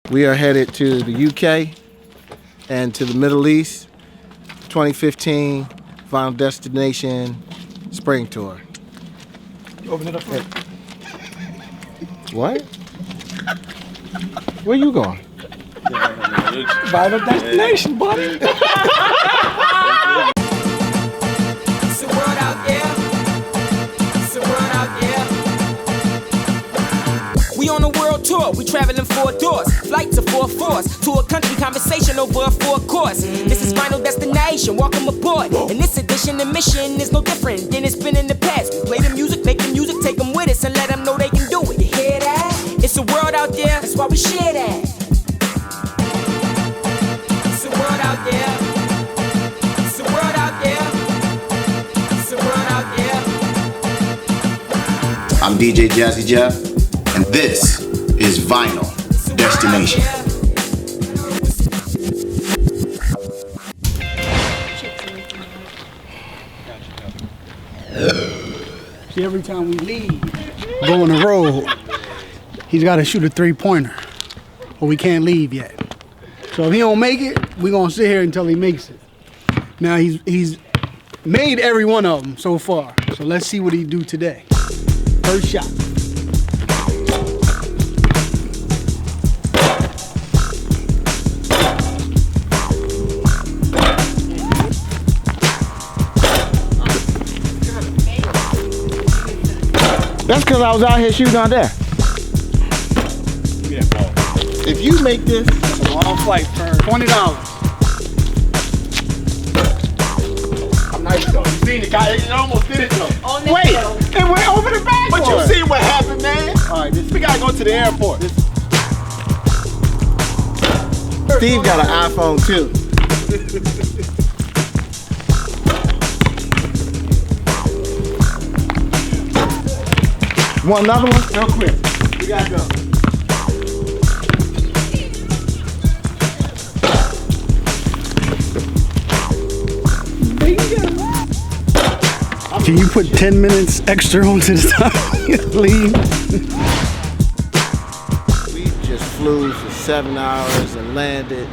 We are headed to the UK and to the Middle East. 2015 Final Destination Spring Tour. Open it up. What? Where you going? Final Destination, buddy. We on a world tour, we traveling 4 doors. Flights of 4 fours, to a country conversation over a 4 course. This is Final Destination, welcome aboard. And this edition, the mission is no different than it's been in the past. We play the music, make the music, take them with us and let them know they can do it. You hear that? It's a world out there, that's why we share that. It's a world out there. It's a world out there. It's a world out there. I'm DJ Jazzy Jeff, and this is Vinyl Destination. See, every time we leave, go on the road, he's got to shoot a 3-pointer, or we can't leave yet. So if he don't make it, we're gonna sit here until he makes it. Now he's made every one of them so far. So let's see what he do today. First shot. That's because I was out here shooting out there. Give me that ball. If you make this, That's a long flight for $20. I'm nice though. You seen the guy? He almost did it though. wait, it went over the back. But you see what happened, man? All right, We gotta go to the airport. Steve got an iPhone too. Want another one? Real quick. We gotta go. Can you put 10 minutes extra onto the time you leave? We just flew for 7 hours and landed,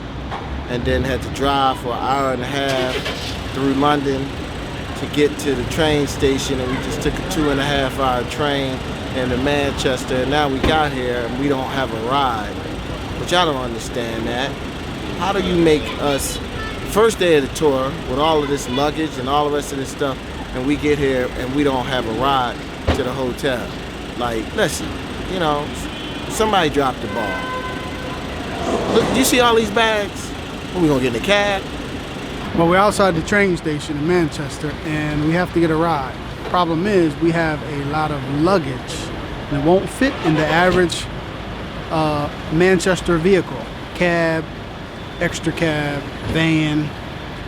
and then had to drive for an hour and a half through London to get to the train station, and we just took a 2.5-hour train into Manchester, and now we got here and we don't have a ride. But y'all don't understand that. How do you make us, first day of the tour, with all of this luggage and all the rest of this stuff, and we get here and we don't have a ride to the hotel? Like, listen, you know, somebody dropped the ball. Look, do you see all these bags? What, we gonna get in a cab? Well, we're outside the train station in Manchester, and we have to get a ride. Problem is, we have a lot of luggage, and it won't fit in the average Manchester vehicle. Cab, extra cab, van.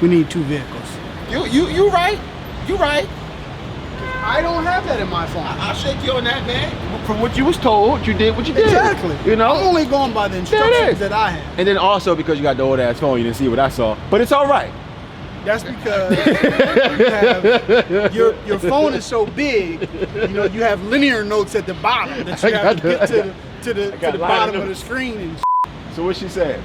We need 2 vehicles. You right. You right. I don't have that in my phone. I'll shake you on that, man. From what you was told, you did what you did. Exactly. You know? I'm only going by the instructions that I have. And then also because you got the old ass phone, you didn't see what I saw. But it's all right. That's because you have, your phone is so big, you know, you have linear notes at the bottom that you have to get to the bottom of the screen and So what she said?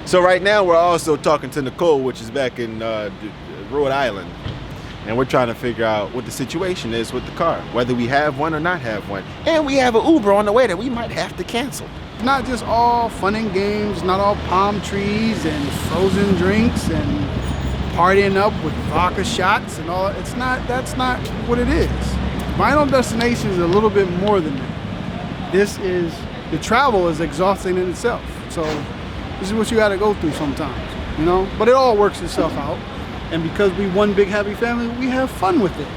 So right now we're also talking to Nicole, which is back in Rhode Island. And we're trying to figure out what the situation is with the car, whether we have one or not have one. And we have an Uber on the way that we might have to cancel. It's not just all fun and games, not all palm trees and frozen drinks and partying up with vodka shots and all. That's not what it is. Vinyl Destination is a little bit more than that. The travel is exhausting in itself. So this is what you gotta go through sometimes, you know? But it all works itself out. And because we one big happy family, we have fun with it.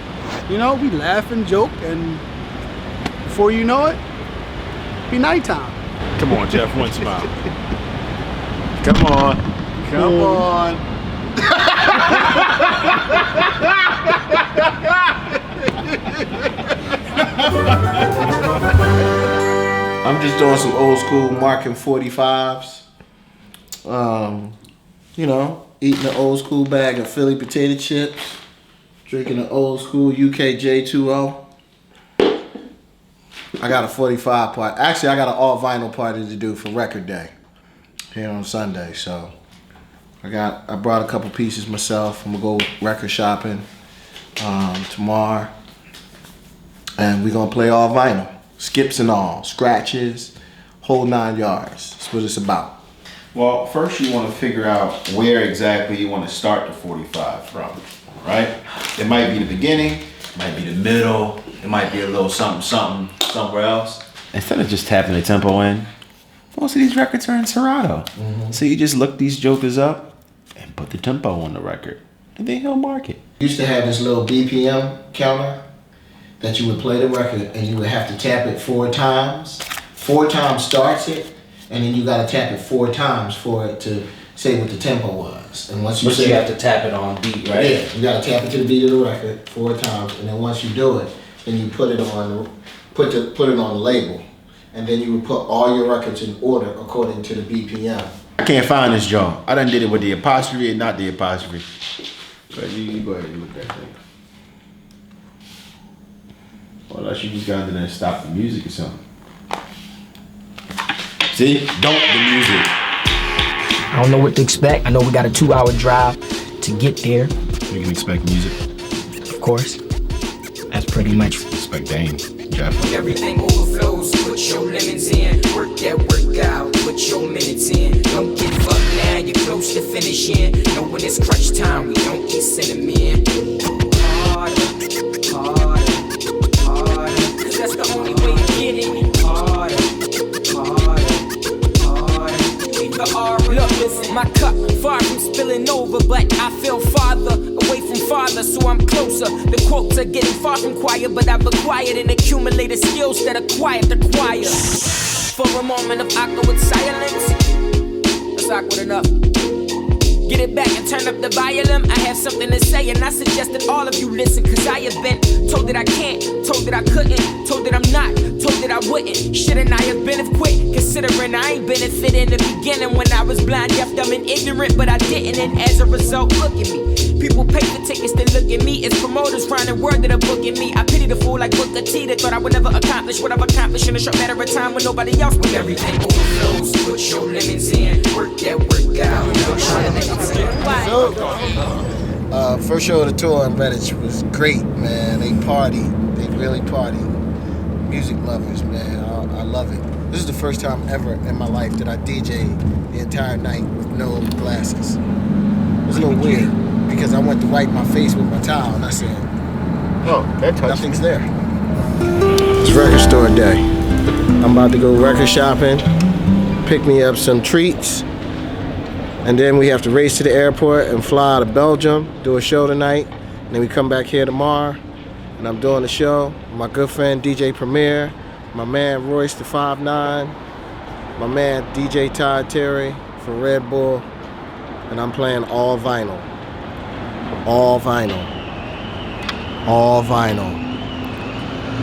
You know, we laugh and joke, and before you know it, be nighttime. Come on, Jeff, one smile. Come on. Come on. I'm just doing some old school marking 45s. You know, eating an old school bag of Philly potato chips, drinking an old school UK J2O. I got a 45 part. Actually, I got an all vinyl party to do for Record Day here on Sunday. So I brought a couple pieces myself. I'm gonna go record shopping tomorrow, and we're gonna play all vinyl, skips and all, scratches, whole 9 yards. That's what it's about. Well, first you want to figure out where exactly you want to start the 45 from, right? It might be the beginning, it might be the middle, it might be a little something somewhere else. Instead of just tapping the tempo in, most of these records are in Serato. So you just look these jokers up and put the tempo on the record, and then he'll mark it. Used to have this little BPM counter that you would play the record and you would have to tap it 4 times. 4 times starts it, and then you gotta tap it 4 times for it to say what the tempo was. And once you you have to tap it on beat, right? Yeah, you gotta tap it to the beat of the record 4 times, and then once you do it, then you put it on put it on the label, and then you would put all your records in order according to the BPM. I can't find this joint. I done did it with the apostrophe and not the apostrophe. But you go ahead and look at that thing. Or unless you just got in there and stop the music or something. See? Don't the music. I don't know what to expect. I know we got a 2-hour drive to get there. You can expect music. Of course. That's pretty much. Expect Dayne, Jeff. Everything overflows. Put your lemons in. Work that work out. Put your minutes in. Don't get fucked now. You're close to finishing. Know when it's crunch time. We don't eat cinnamon. Harder, harder, harder. 'Cause that's the only way to get it. Harder, harder. Look, listen, my cup far from spilling over, but I feel farther away from father, so I'm closer. The quotes are getting far from quiet, but I've acquired and accumulated skills that are quiet to choir. For a moment of awkward silence, that's awkward enough. Get it back and turn up the volume. I have something to say, and I suggest that all of you listen, 'cause I have been told that I can't, told that I couldn't, told that I'm not, told that I wouldn't. Shouldn't I have been have quit, considering I ain't benefit in the beginning when I was blind, deaf, dumb, and ignorant, but I didn't, and as a result, look at me. People pay for tickets to look at me. It's promoters finding word that are booking me. I pity the fool like Booker T that thought I would never accomplish what I've accomplished in a short matter of time when nobody else would. Everything overflows. Put your lemons in. Work that work out. First show of the tour in Greenwich was great, man. They party. They really party. Music lovers, man. I love it. This is the first time ever in my life that I DJ'd the entire night with no glasses. It was a little weird because I went to wipe my face with my towel and I said, Oh, that touched nothing's there. It's record store day. I'm about to go record shopping, pick me up some treats, and then we have to race to the airport and fly to Belgium, do a show tonight, and then we come back here tomorrow, and I'm doing the show. My good friend DJ Premier, my man Royce the 5'9", my man DJ Todd Terry from Red Bull, and I'm playing all vinyl. All vinyl. All vinyl.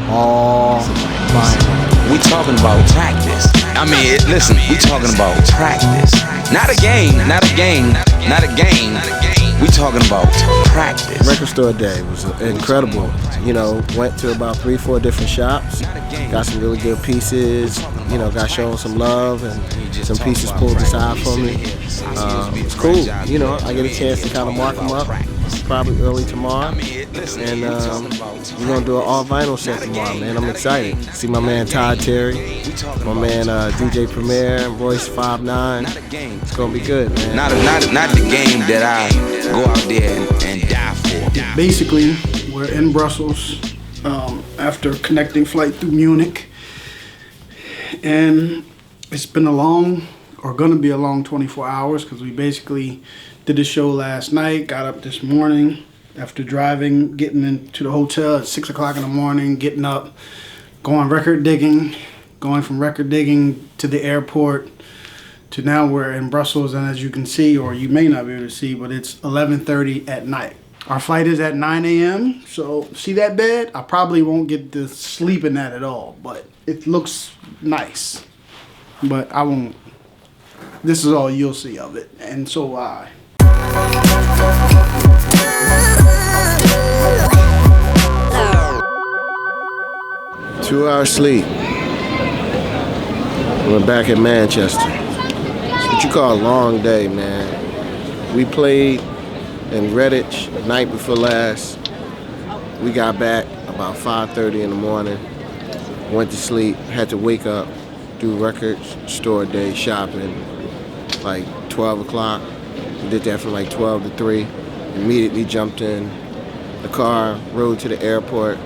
All vinyl. We talking about practice. I mean, listen, we talking about practice. Not a game, not a game, not a game. We talking about practice. Record store day was incredible. You know, went to about 3-4 different shops, got some really good pieces, you know, got shown some love and some pieces pulled aside for me. It's cool, you know, I get a chance to kind of mark them up probably early tomorrow. And we're gonna do an all vinyl set tomorrow, man. I'm excited. See my man Todd Terry, my man DJ Premier and Royce 5'9". It's gonna be good, man. Not the game that I go out there and die for. Basically, we're in Brussels after connecting flight through Munich, and it's been gonna be a long 24 hours because we basically did the show last night, got up this morning after driving, getting into the hotel at 6 o'clock in the morning, getting up, going record digging, going from record digging to the airport to now we're in Brussels, and as you can see, or you may not be able to see, but it's 11:30 at night. Our flight is at 9 a.m., so see that bed? I probably won't get to sleep in that at all, but it looks nice. But I won't. This is all you'll see of it, and so will I. 2 hours sleep. We're back in Manchester. It's what you call a long day, man. We played in Redditch night before last. We got back about 5:30 in the morning. Went to sleep, had to wake up, do record store day shopping, like 12 o'clock. We did that from like 12 to 3. Immediately jumped in the car, rode to the airport,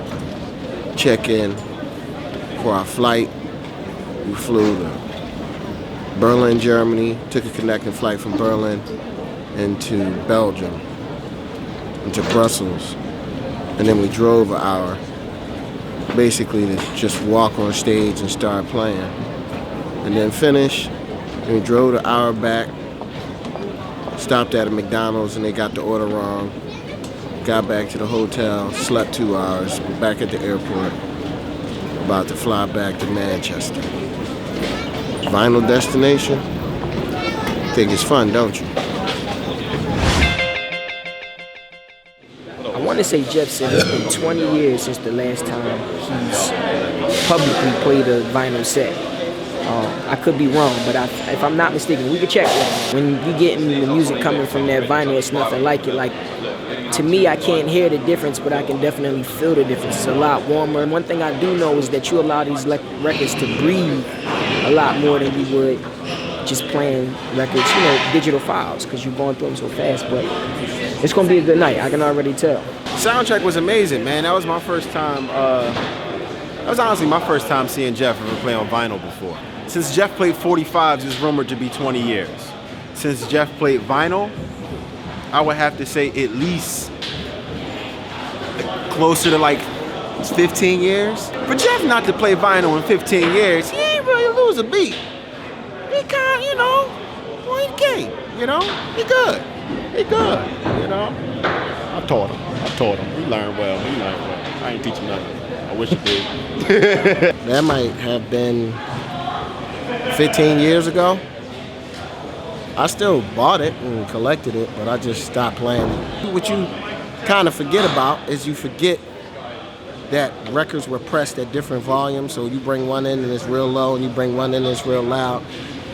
check in for our flight. We flew to Berlin, Germany, took a connecting flight from Berlin into Belgium, into Brussels, and then we drove an hour, basically to just walk on stage and start playing. And then finished, and we drove an hour back, stopped at a McDonald's and they got the order wrong, got back to the hotel, slept 2 hours, we're back at the airport, about to fly back to Manchester. Vinyl destination? Think it's fun, don't you? I want to say Jeff said it's been 20 years since the last time he's publicly played a vinyl set. I could be wrong, but if I'm not mistaken, we could check it. When you getting the music coming from that vinyl, it's nothing like it. Like, to me, I can't hear the difference, but I can definitely feel the difference. It's a lot warmer. And one thing I do know is that you allow these records to breathe a lot more than you would just playing records, you know, digital files, because you're going through them so fast. But it's going to be a good night. I can already tell. Soundcheck was amazing, man. That was my first time. That was honestly my first time seeing Jeff ever play on vinyl before. Since Jeff played 45s, it's rumored to be 20 years. Since Jeff played vinyl, I would have to say at least closer to like 15 years. For Jeff not to play vinyl in 15 years, he ain't really lose a beat. He kind of, you know, point game, you know? He good. He good, you know? I taught him. He learned well. I ain't teach him nothing. I wish he did. That might have been 15 years ago. I still bought it and collected it, but I just stopped playing it. What you kind of forget about is you forget that records were pressed at different volumes, so you bring one in and it's real low, and you bring one in and it's real loud.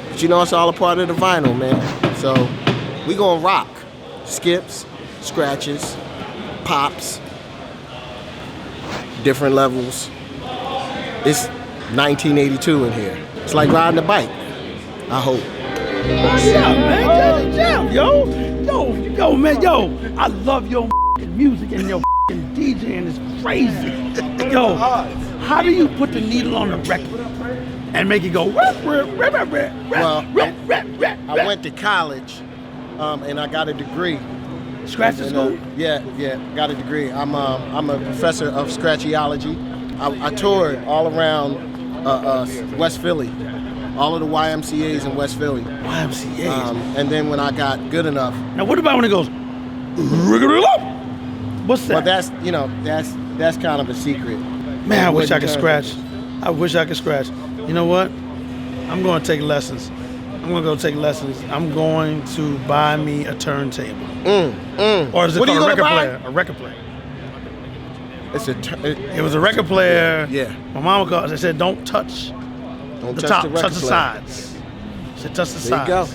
But you know, it's all a part of the vinyl, man. So we gonna rock. Skips, scratches, pops, different levels. It's 1982 in here. It's like riding a bike, I hope. Yeah, man, Jazzy Jeff, yo, man, I love your music and your DJing is crazy. Yo, how do you put the needle on the record and make it go? Well, I went to college, and I got a degree. Scratch the school? Yeah, got a degree. I'm a professor of scratchiology. I toured all around West Philly. All of the YMCAs in West Philly. YMCAs. And then when I got good enough. Now what about when it goes? What's that? Well, that's kind of a secret. Man, I wish I could scratch. You know what? I'm going to take lessons. I'm going to go take lessons. I'm going to buy me a turntable. Or is it called a record player? A record player. It was a record player. Yeah. My mama called. They said, "Don't touch." Don't the touch top, the record touch the player. sides. She said, touch the sides. There you go.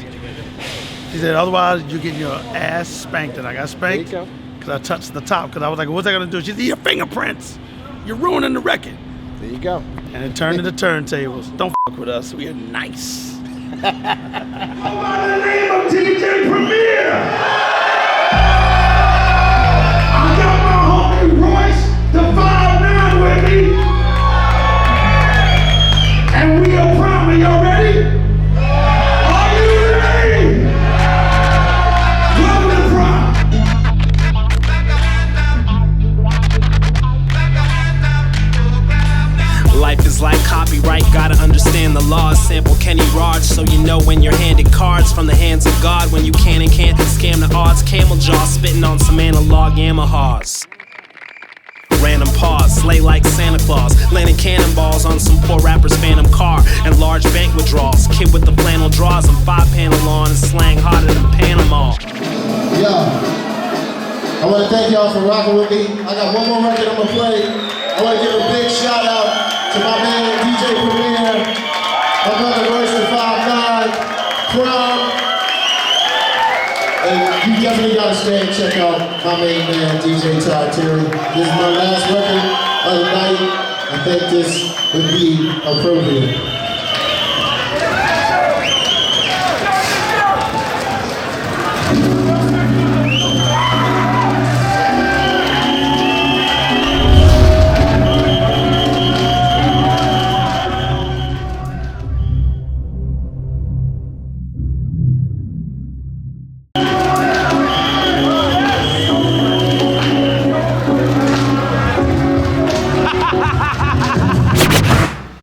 She said, otherwise you're getting your ass spanked. And I got spanked because I touched the top. Because I was like, what's that going to do? She said, your fingerprints. You're ruining the record. There you go. And it turned into turntables. Don't fuck with us. We are nice. By the name of DJ Premier. I got my homie Royce, the 5'9" with me. And we are Prhyme. Y'all ready? Are you ready? Welcome to Prhyme. Life is like copyright, gotta understand the laws. Sample Kenny Rogers so you know when you're handed cards from the hands of God. When you can and can't scam the odds. Camel jaw spitting on some analog Yamahas. Random pause, slay like Santa Claus. Landing cannonballs on some poor rapper's phantom car. And large bank withdrawals. Kid with the flannel draws and 5-panel on and slang hotter than Panama. Yo, I want to thank y'all for rocking with me. I got one more record I'm going to play. I want to give a big shout out to my man DJ Premier, my brother Royce the 5'9", Prhyme. And you definitely gotta stay and check out my main man, DJ Terry. This is my last record of the night. I think this would be appropriate.